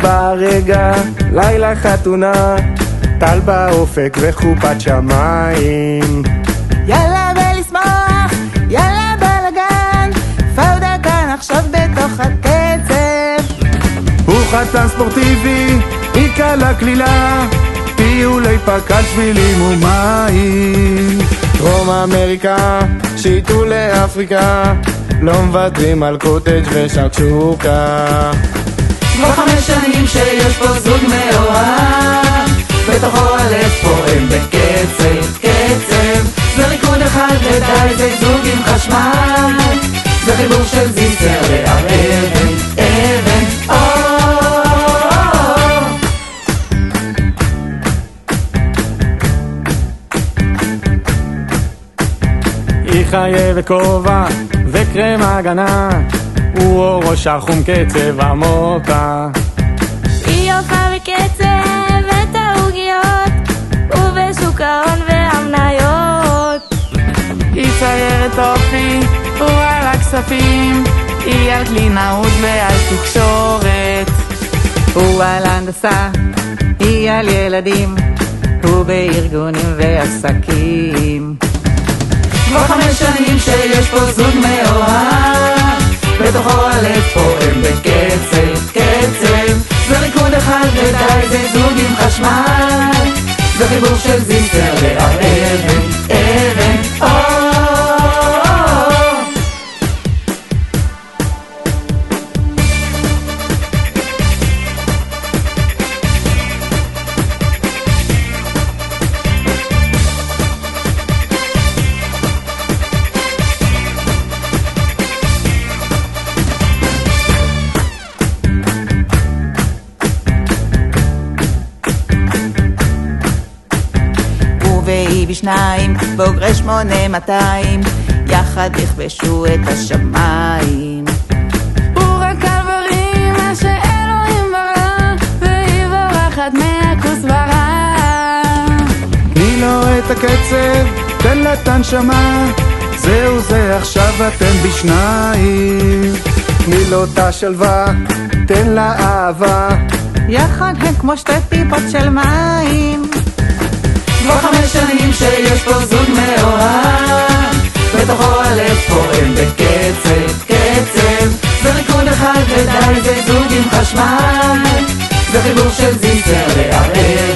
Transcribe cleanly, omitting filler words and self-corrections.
ברגע, לילה חתונה, טל באופק וחופת שמיים. יאללה ולשמוח, יאללה בלגן, פאודה כאן עכשיו בתוך הקצב. הוא חתן ספורטיבי, היא קלה כלילה, טיולי פקד שבילים ומים. דרום אמריקה, שיטו לאפריקה, לא מוותרים על קוטג' ושקשוקה. כבר 5 שנים שיש פה זוג מאוהב, בתוכו הלב פועם בקצב, קצב. זה ריקוד אחד ודי, זה זוג עם חשמל, זה חיבור של זיסר והר אבן, אבן, היא חייבת כובע וקרם הגנה, הוא ראש החום קצב עמוקה. היא יופה בקצב את העוגיות, ובשוק ההון והמניות. היא ציירת אופי, הוא על הכספים, היא על קלינאות ועל תקשורת. הוא על הנדסה, היא על ילדים, הוא בארגונים ועסקים. כבר 5 שנים שיש פה זוג מאוהב, בתוכו הלב פועם בקצב, קצב. זה ריקוד אחד ודי, זה זוג עם חשמל, זה חיבור של זיסר והר אבן, אבן, והיא בשניים, בוגרי 8200, יחד יכבשו את השמיים. הוא רק עברים מה שאלוהים ברא, והיא בורחת מהכוסברה. תני לו את הקצב, תן לה את הנשמה, זהו זה עכשיו אתם בשניים. תני לו את השלווה, תן לה אהבה, יחד הם כמו 2 טיפות של מים. כבר 5 שנים שיש פה זוג מאוהב, בתוכו הלב פועם בקצב, קצב. זה ריקוד אחד ודי, זה זוג עם חשמל, זה חיבור של זיסר והר אבן.